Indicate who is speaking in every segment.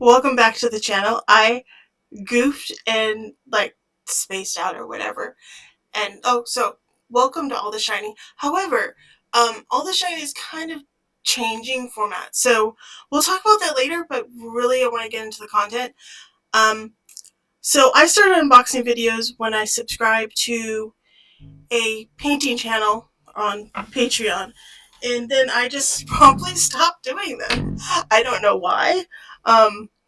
Speaker 1: welcome back to the channel. I goofed and spaced out or whatever. And so welcome to All the Shiny. However, All the Shiny is kind of changing format. So we'll talk about that later, but really I want to get into the content. So I started unboxing videos when I subscribed to a painting channel on Patreon. And then I just promptly stopped doing them. I don't know why.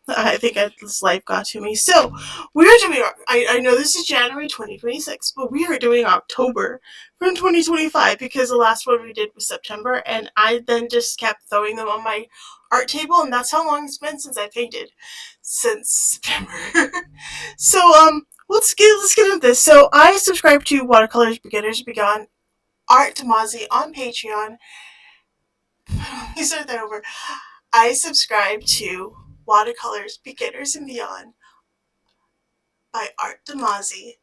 Speaker 1: I think this life got to me. So we're doing. I know this is January 2026, but we are doing October from 2025 because the last one we did was September, and I then just kept throwing them on my art table, and that's how long it's been since I painted, since September. So let's get into this. So I subscribe to Watercolors Beginners Begun Art Damazi on Patreon. Let me start that over. I subscribe to Watercolors Beginners and Beyond by Art Damazi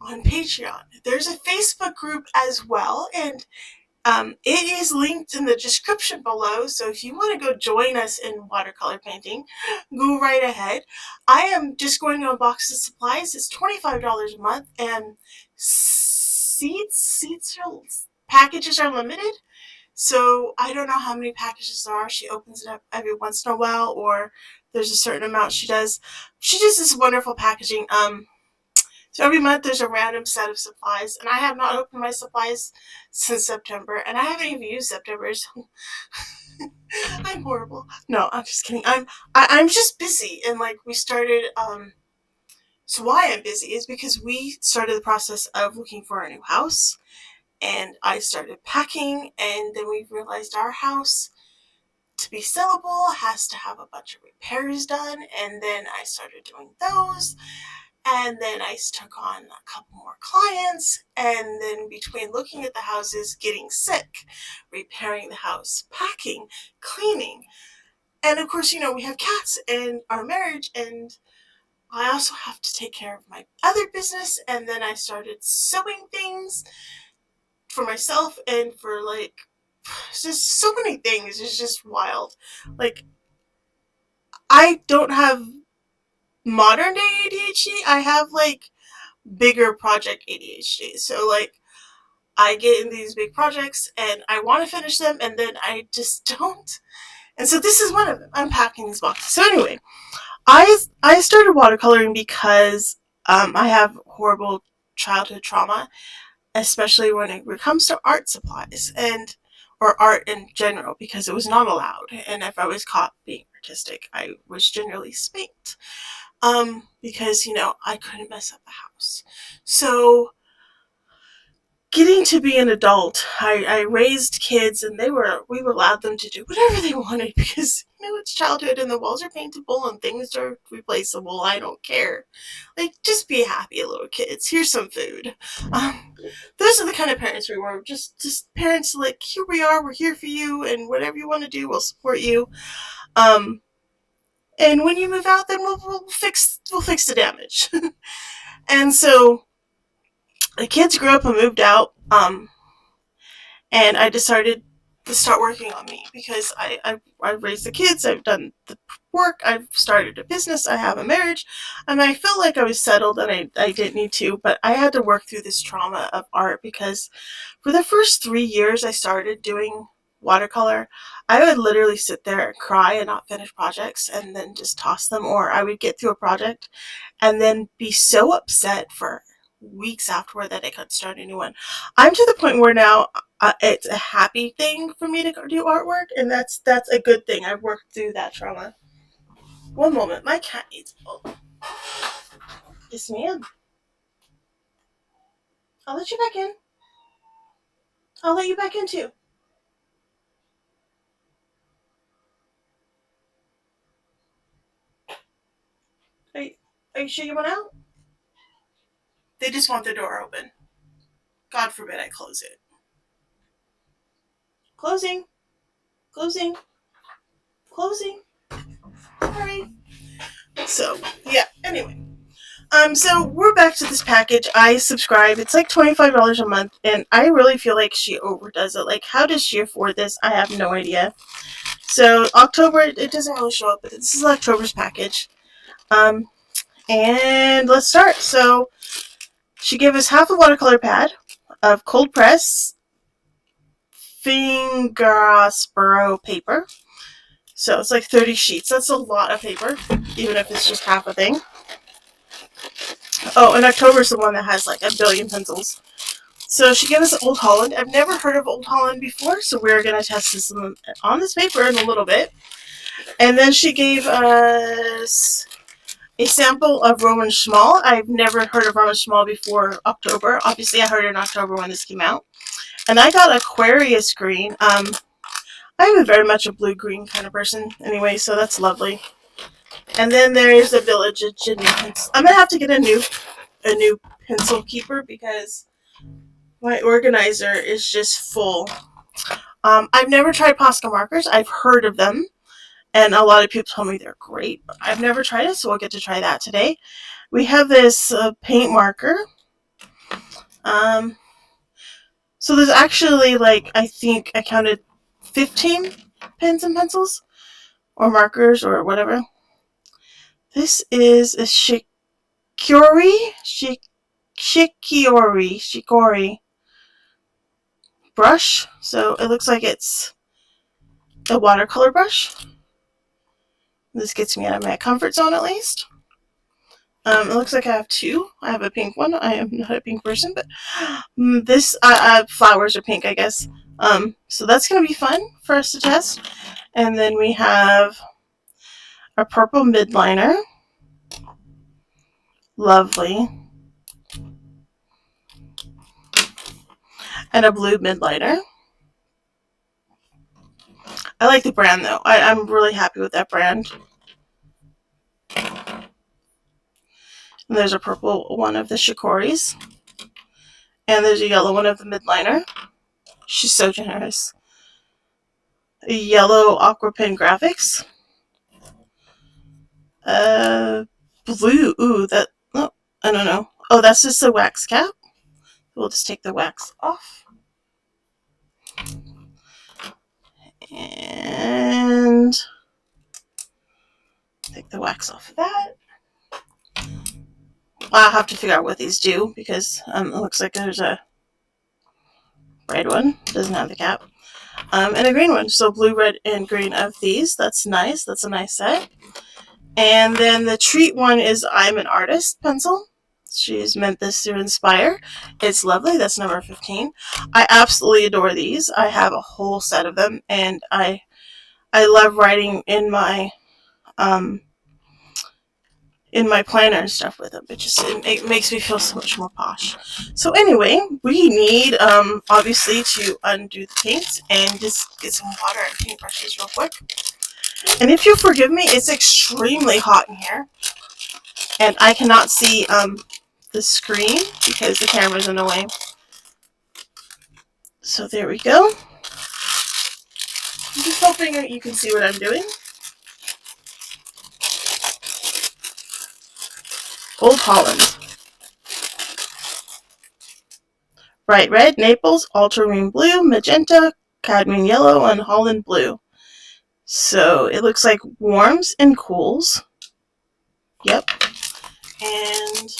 Speaker 1: on Patreon. There's a Facebook group as well, and it is linked in the description below, so if you want to go join us in watercolor painting, go right ahead. I am just going to unbox the supplies. It's $25 a month, and packages are limited. So I don't know how many packages there are. She opens it up every once in a while, or there's a certain amount she does. She does this wonderful packaging. So every month there's a random set of supplies, and I have not opened my supplies since September, and I haven't even used September, so I'm horrible. No, I'm just kidding. I'm just busy, and we started. So why I'm busy is because we started the process of looking for a new house. And I started packing, and then we realized our house, to be sellable, has to have a bunch of repairs done, and then I started doing those, and then I took on a couple more clients, and then between looking at the houses, getting sick, repairing the house, packing, cleaning, and of course, we have cats and our marriage, and I also have to take care of my other business, and then I started sewing things for myself and for just so many things. It's just wild. I don't have modern day ADHD. I have bigger project ADHD. So I get in these big projects and I want to finish them, and then I just don't. And so this is one of them. I'm packing these boxes. So anyway, I started watercoloring because I have horrible childhood trauma, especially when it comes to art supplies or art in general, because it was not allowed, and if I was caught being artistic, I was generally spanked, because I couldn't mess up the house. So getting to be an adult, I raised kids, and we allowed them to do whatever they wanted, because it's childhood and the walls are paintable and things are replaceable. I don't care. Just be happy, little kids. Here's some food. Those are the kind of parents we were. Just parents here we are, we're here for you, and whatever you want to do, we'll support you. And when you move out, then we'll fix the damage. And so the kids grew up and moved out, and I decided to start working on me, because I've raised the kids, I've done the work, I've started a business, I have a marriage, and I felt like I was settled, and I didn't need to, but I had to work through this trauma of art, because for the first 3 years I started doing watercolor, I would literally sit there and cry and not finish projects and then just toss them, or I would get through a project and then be so upset for weeks afterward that I couldn't start a new one. I'm to the point where now it's a happy thing for me to do artwork, and that's a good thing. I've worked through that trauma. One moment, my cat needs milk. Yes, ma'am. I'll let you back in. I'll let you back in too. Are you sure you want out? They just want the door open. God forbid I close it. Closing. Closing. Closing. Sorry. So, yeah, anyway. So we're back to this package. I subscribe. It's like $25 a month, and I really feel like she overdoes it. How does she afford this? I have no idea. So October, it doesn't really show up, but this is October's package. And let's start. So she gave us half a watercolor pad of cold press Fingerspro paper. So it's like 30 sheets. That's a lot of paper, even if it's just half a thing. Oh, and October's the one that has like a billion pencils. So she gave us Old Holland. I've never heard of Old Holland before, so we're going to test this on this paper in a little bit. And then she gave us a sample of Roman Schmal. I've never heard of Roman Schmal before October. Obviously, I heard it in October when this came out. And I got Aquarius green. I'm very much a blue-green kind of person anyway, so that's lovely. And then there's the Village of Ginny pencil. I'm going to have to get a new pencil keeper because my organizer is just full. I've never tried Posca markers. I've heard of them, and a lot of people tell me they're great. But I've never tried it, so we'll get to try that today. We have this paint marker. So there's actually, like, I think I counted 15 pens and pencils, or markers, or whatever. This is a Shikiori brush. So it looks like it's a watercolor brush. This gets me out of my comfort zone at least. It looks like I have two. I have a pink one. I am not a pink person, but this flowers are pink, I guess. So that's gonna be fun for us to test. And then we have a purple midliner. Lovely. And a blue midliner. I like the brand though. I'm really happy with that brand. And there's a purple one of the Shikioris. And there's a yellow one of the midliner. She's so generous. A yellow aqua pen graphics. Blue. Ooh, that. Oh, I don't know. Oh, that's just the wax cap. We'll just take the wax off. And take the wax off of that. I'll have to figure out what these do because it looks like there's a red one. Doesn't have the cap. And a green one. So blue, red, and green of these. That's nice. That's a nice set. And then the treat one is I'm an Artist pencil. She's meant this to inspire. It's lovely. That's number 15. I absolutely adore these. I have a whole set of them, and I love writing in my planner and stuff with them. It makes me feel so much more posh. So anyway, we need obviously to undo the paint and just get some water and paintbrushes real quick. And if you'll forgive me, it's extremely hot in here, and I cannot see the screen because the camera's in the way. So there we go. I'm just hoping that you can see what I'm doing. Old Holland. Bright red, Naples, ultramarine blue, magenta, cadmium yellow, and Holland blue. So it looks like warms and cools. Yep. And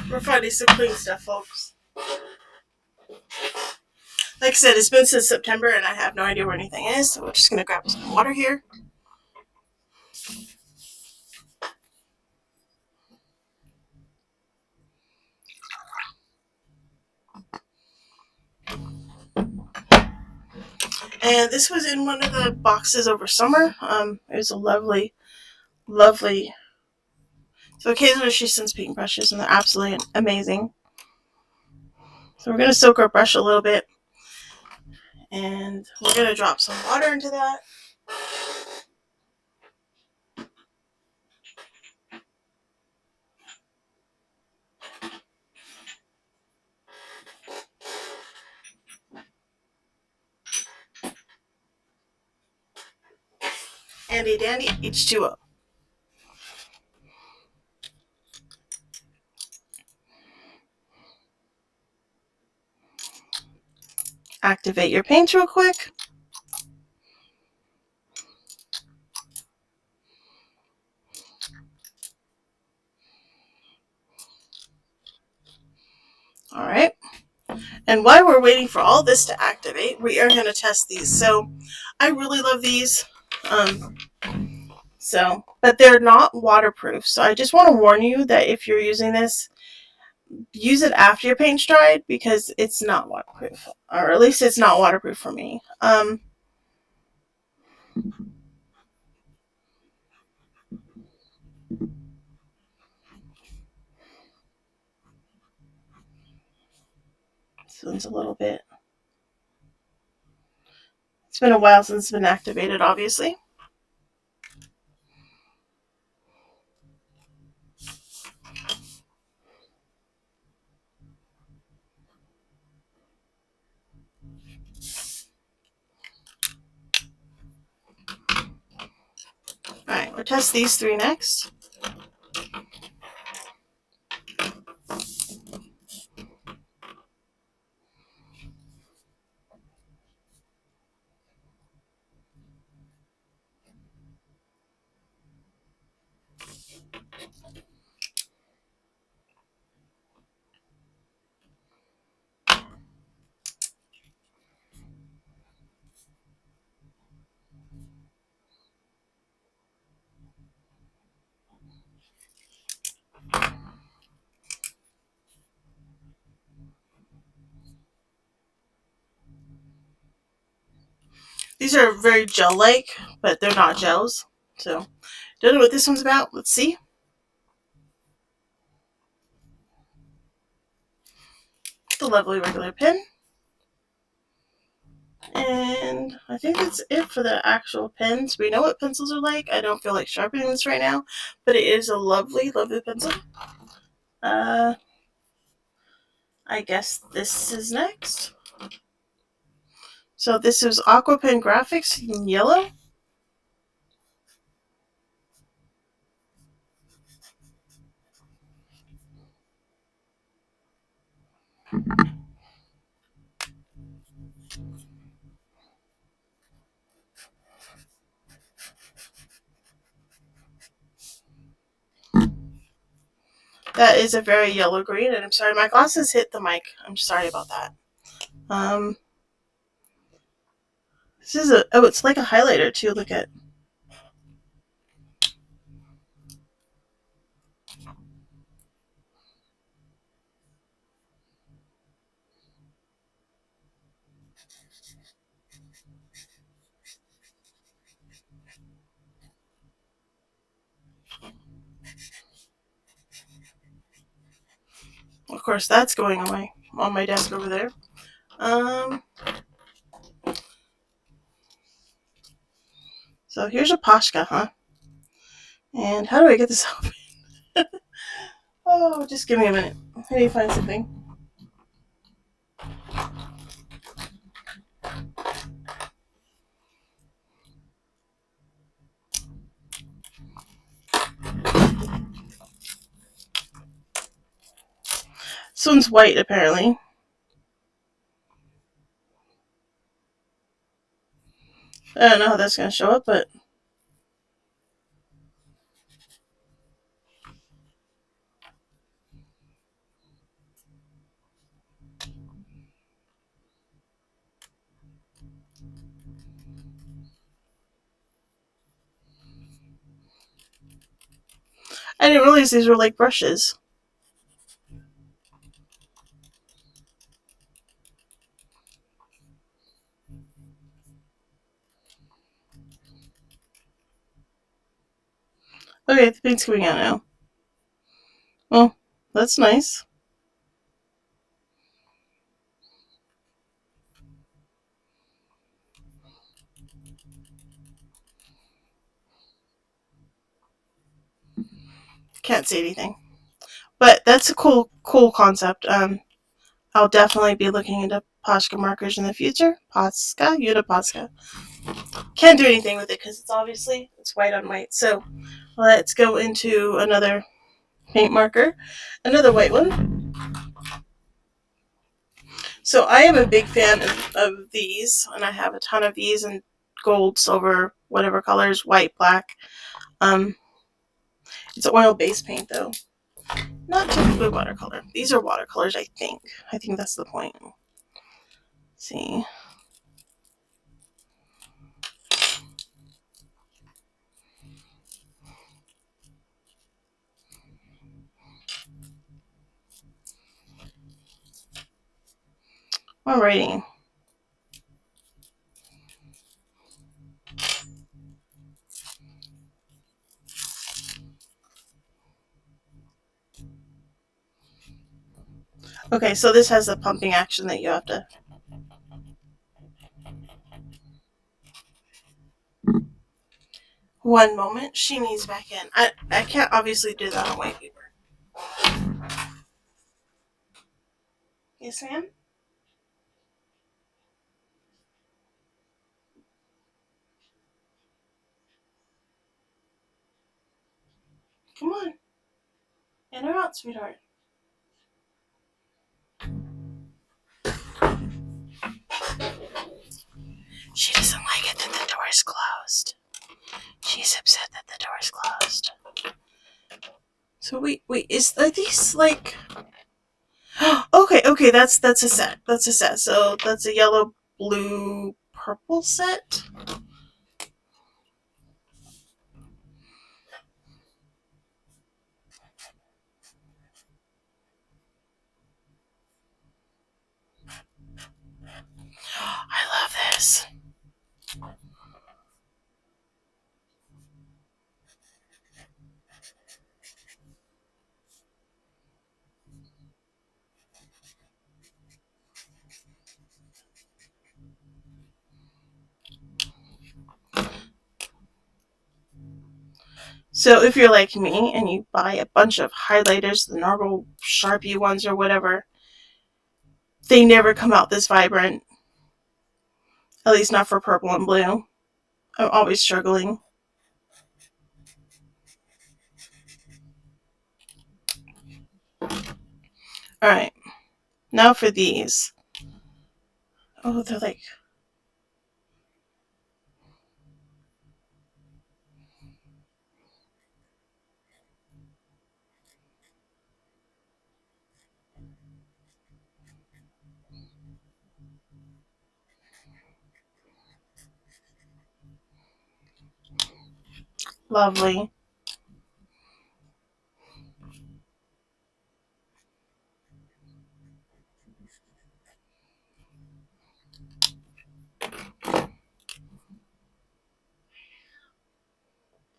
Speaker 1: we're finding some clean stuff, folks. Like I said, it's been since September and I have no idea where anything is, so we're just going to grab some water here. And this was in one of the boxes over summer. It was a lovely lovely. So occasionally she sends paint brushes, and they're absolutely amazing. So we're going to soak our brush a little bit, and we're going to drop some water into that. Handy dandy H2O. Activate your paints real quick. Alright. And while we're waiting for all this to activate, we are going to test these. So I really love these. But they're not waterproof. So I just want to warn you that if you're using this, use it after your paint's dried, because it's not waterproof. Or at least it's not waterproof for me. This one's a little bit... It's been a while since it's been activated, obviously. Alright, we'll test these three next. These are very gel-like, but they're not gels. So, don't know what this one's about. Let's see. The lovely regular pen. And I think that's it for the actual pens. We know what pencils are like. I don't feel like sharpening this right now, but it is a lovely, lovely pencil. I guess this is next. So this is Aqua Pen Graphics in yellow. That is a very yellow green, and I'm sorry, my glasses hit the mic. I'm sorry about that. This is it's like a highlighter too. Look at. Of course, that's going on my desk over there. So here's a Posca, huh? And how do I get this open? Oh, just give me a minute. I need to find something. This one's white, apparently. I don't know how that's going to show up, but... I didn't realize these were like brushes. Okay, the paint's coming out now. Well, that's nice. Can't see anything. But that's a cool concept. I'll definitely be looking into Posca markers in the future. Posca? Posca. Can't do anything with it because it's white on white. So let's go into another paint marker. Another white one. So I am a big fan of these, and I have a ton of these in gold, silver, whatever colors, white, black. Um, it's oil-based paint though, not typically watercolor. These are watercolors, I think. I think that's the point. Let's see. Alrighty. Okay, so this has the pumping action that you have to. One moment, she needs back in. I can't obviously do that on white paper. Yes, ma'am? Come on. In or out, sweetheart. She doesn't like it that the door is closed. She's upset that the door is closed. So wait, are these like? Okay, that's a set. That's a set. So that's a yellow, blue, purple set. I love this. So if you're like me and you buy a bunch of highlighters, the normal Sharpie ones or whatever, they never come out this vibrant. At least not for purple and blue. I'm always struggling. Alright, now for these. Oh, they're like. Lovely.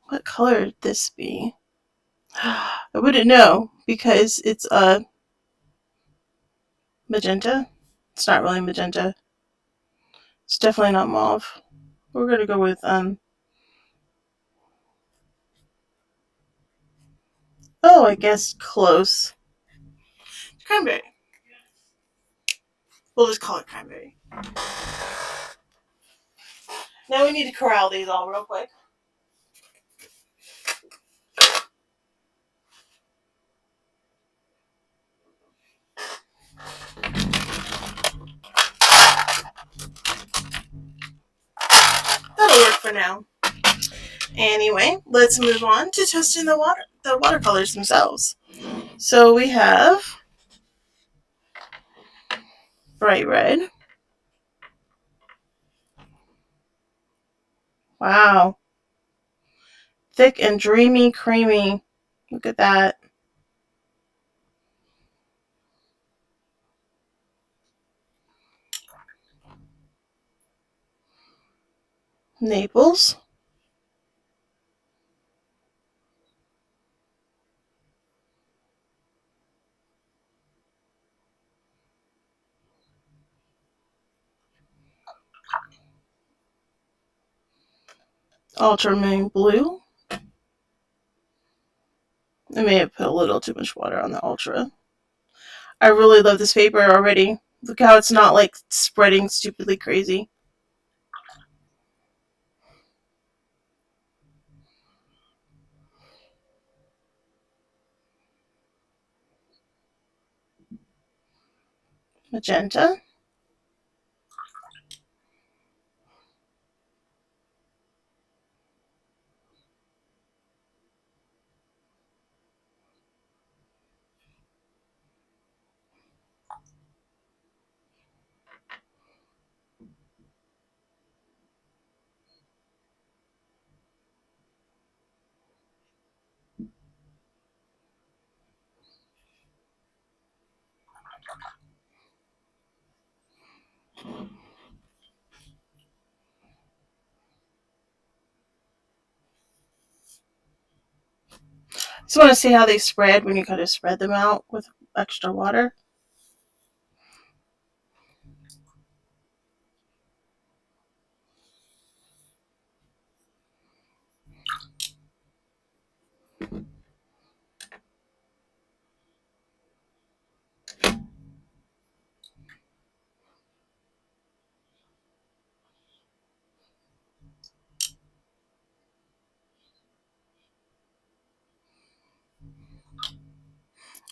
Speaker 1: What color would this be? I wouldn't know because it's a magenta. It's not really magenta. It's definitely not mauve. We're gonna go with oh, I guess close. Cranberry. We'll just call it cranberry. Now we need to corral these all real quick. That'll work for now. Anyway, let's move on to testing the watercolors themselves. So we have bright red. Wow. Thick and dreamy, creamy. Look at that. Naples. ultramarine blue. I may have put a little too much water on the ultra. I really love this paper already. Look how it's not like spreading stupidly crazy. Magenta. Just want to see how they spread when you kind of spread them out with extra water.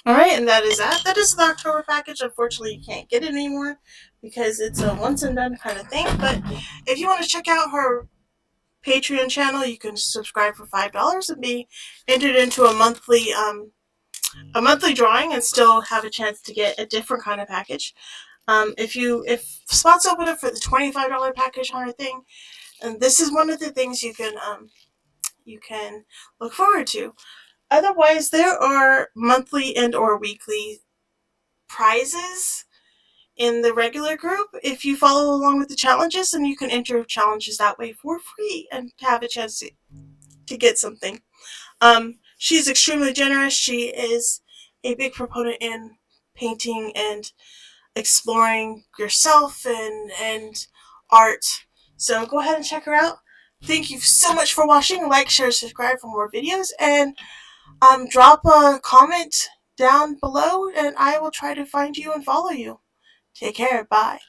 Speaker 1: Alright, and that is that. That is the October package. Unfortunately, you can't get it anymore because it's a once and done kind of thing. But if you want to check out her Patreon channel, you can subscribe for $5 and be entered into a monthly drawing and still have a chance to get a different kind of package. If spots open up for the $25 package on her thing, and this is one of the things you can look forward to. Otherwise, there are monthly and or weekly prizes in the regular group if you follow along with the challenges, and you can enter challenges that way for free and have a chance to get something. She's extremely generous. She is a big proponent in painting and exploring yourself and art. So go ahead and check her out. Thank you so much for watching. Like, share, subscribe for more videos, and drop a comment down below, and I will try to find you and follow you. Take care. Bye.